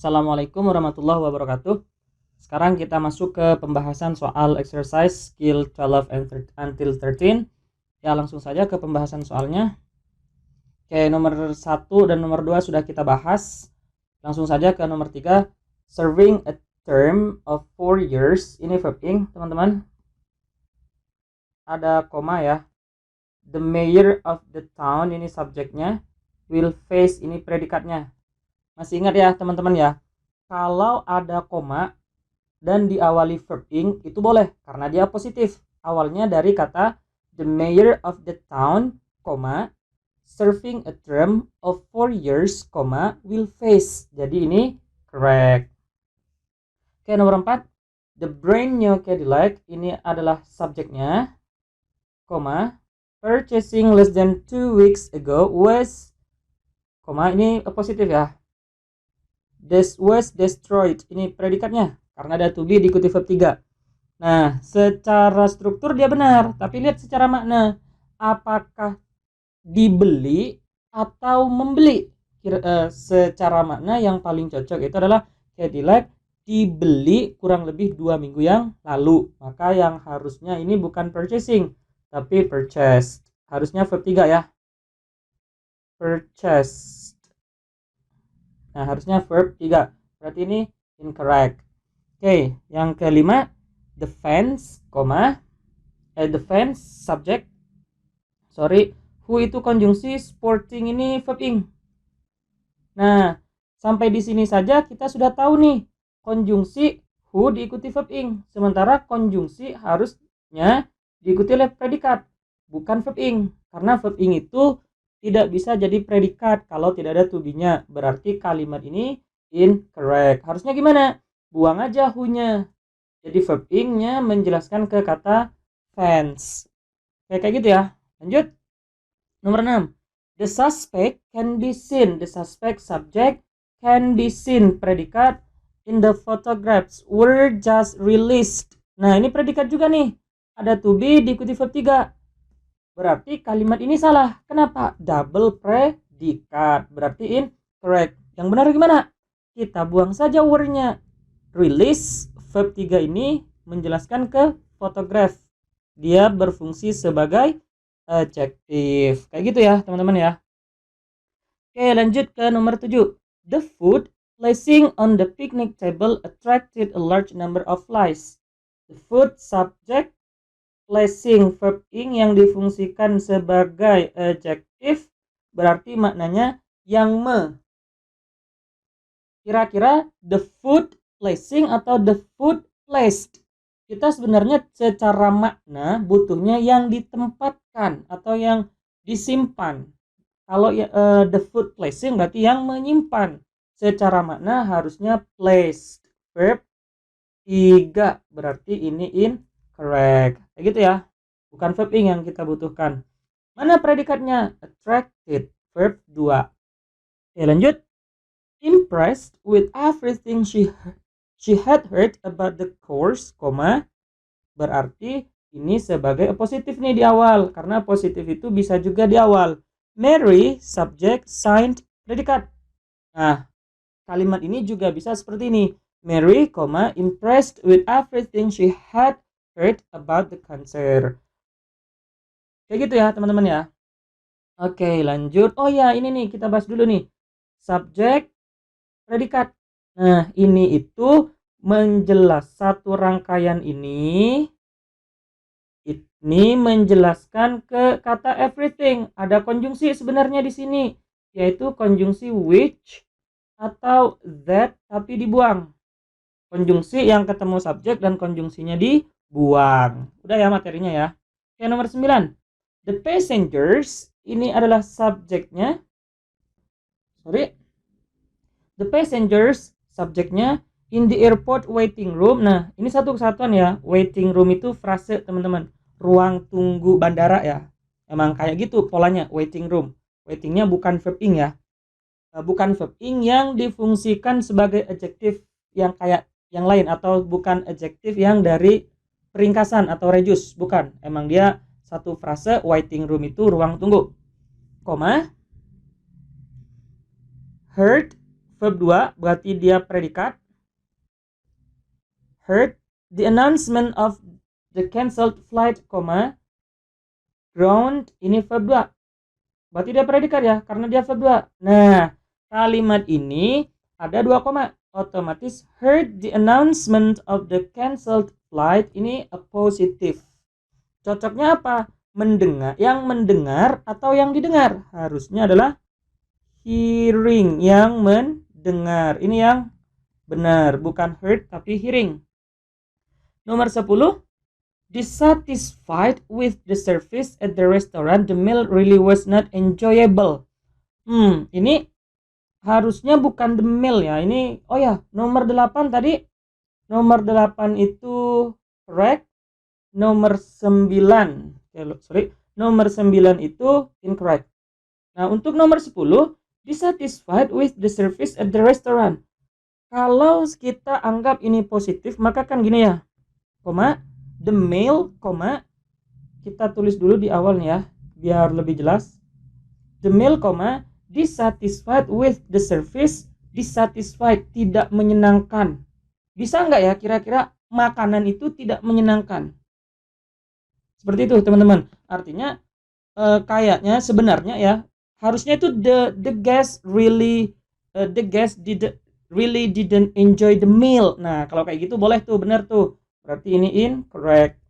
Assalamualaikum warahmatullahi wabarakatuh. Sekarang kita masuk ke pembahasan soal exercise skill 12 until 13. Ya, langsung saja ke pembahasan soalnya. Oke, nomor 1 dan nomor 2 sudah kita bahas. Langsung saja ke nomor 3. Serving a term of 4 years. Ini verb ing, teman-teman. Ada koma ya. The mayor of the town, ini subjeknya. Will face, ini predikatnya. Masih ingat ya teman-teman ya, kalau ada koma dan diawali verb ing itu boleh karena dia positif. Awalnya dari kata the mayor of the town, serving a term of 4 years, will face. Jadi ini correct. Oke, nomor 4. The brand new Cadillac, ini adalah subjeknya, purchasing less than 2 weeks ago was, ini positif ya. This was destroyed, ini predikatnya karena ada to be diikuti verb 3. Nah, secara struktur dia benar, tapi lihat secara makna, apakah dibeli atau membeli? Secara makna yang paling cocok itu adalah Cadillac dibeli kurang lebih 2 minggu yang lalu. Maka yang harusnya ini bukan purchasing tapi purchased. Harusnya verb 3 ya, purchased. Nah, harusnya verb 3. Berarti ini incorrect. Oke, yang kelima, the fence, the fence subject. Who itu konjungsi, sporting ini verb ing. Nah, sampai di sini saja kita sudah tahu nih, konjungsi who diikuti verb ing, sementara konjungsi harusnya diikuti oleh predikat, bukan verb ing. Karena verb ing itu tidak bisa jadi predikat kalau tidak ada to be-nya. Berarti kalimat ini incorrect. Harusnya gimana? Buang aja who-nya. Jadi verb ing-nya menjelaskan ke kata fence. Kayak gitu ya. Lanjut. Nomor 6. The suspect can be seen. The suspect subject can be seen. Predikat in the photographs were just released. Nah, ini predikat juga nih. Ada to be diikuti verb 3. Berarti kalimat ini salah. Kenapa? Double predikat. Berarti incorrect. Yang benar gimana? Kita buang saja word-nya. Release, verb 3 ini menjelaskan ke photograph. Dia berfungsi sebagai adjektif. Kayak gitu ya teman-teman ya. Oke, lanjut ke nomor 7. The food placing on the picnic table attracted a large number of flies. The food subject placing verb ing yang difungsikan sebagai adjektif berarti maknanya yang Kira-kira the food placing atau the food placed? Kita sebenarnya secara makna butuhnya yang ditempatkan atau yang disimpan. Kalau the food placing berarti yang menyimpan. Secara makna harusnya placed, verb 3, berarti ini incorrect. Kayak gitu ya. Bukan verb ing yang kita butuhkan. Mana predikatnya? Attracted, verb 2. Oke, lanjut. Impressed with everything she had heard about the course, berarti ini sebagai positif nih di awal. Karena positif itu bisa juga di awal. Mary, subject, signed, predikat. Nah, kalimat ini juga bisa seperti ini. Mary, impressed with everything she had heard about the cancer. Kayak gitu ya teman-teman ya. Oke, lanjut. Oh ya, ini nih kita bahas dulu nih. Subjek, predikat. Nah, ini itu satu rangkaian ini menjelaskan ke kata everything. Ada konjungsi sebenarnya di sini, yaitu konjungsi which atau that tapi dibuang. Konjungsi yang ketemu subjek dan konjungsinya dibuang. Udah ya materinya ya. Oke, nomor 9. The passengers, ini adalah subjeknya. The passengers, subjeknya, in the airport waiting room. Nah, ini satu kesatuan ya. Waiting room itu frase teman-teman. Ruang tunggu bandara ya. Emang kayak gitu polanya, waiting room. Waitingnya bukan verb ing ya. Bukan verb ing yang difungsikan sebagai adjektif yang kayak yang lain, atau bukan adjektif yang dari peringkasan atau reduce, bukan. Emang dia satu frase, waiting room itu ruang tunggu. Heard verb 2 berarti dia predikat. Heard the announcement of the cancelled flight, ground ini verb 2. Berarti dia predikat ya, karena dia verb 2. Nah, kalimat ini ada 2 koma. Otomatis heard the announcement of the cancelled flight ini a positive. Cocoknya apa? Mendengar, yang mendengar atau yang didengar? Harusnya adalah hearing, yang mendengar. Ini yang benar, bukan heard tapi hearing. Nomor 10, dissatisfied with the service at the restaurant, the meal really was not enjoyable. Ini harusnya bukan the meal ya. Ini nomor 8 tadi. Nomor 8 itu correct. Nomor 9 nomor 9 itu incorrect. Nah, untuk nomor 10, dissatisfied with the service at the restaurant. Kalau kita anggap ini positif, maka kan gini ya, the meal, kita tulis dulu di awal nih ya, biar lebih jelas. The meal, dissatisfied with the service. Dissatisfied, tidak menyenangkan. Bisa nggak ya kira-kira makanan itu tidak menyenangkan? Seperti itu teman-teman. Artinya kayaknya sebenarnya ya, harusnya itu the guest really didn't enjoy the meal. Nah, kalau kayak gitu boleh tuh, benar tuh. Berarti ini incorrect.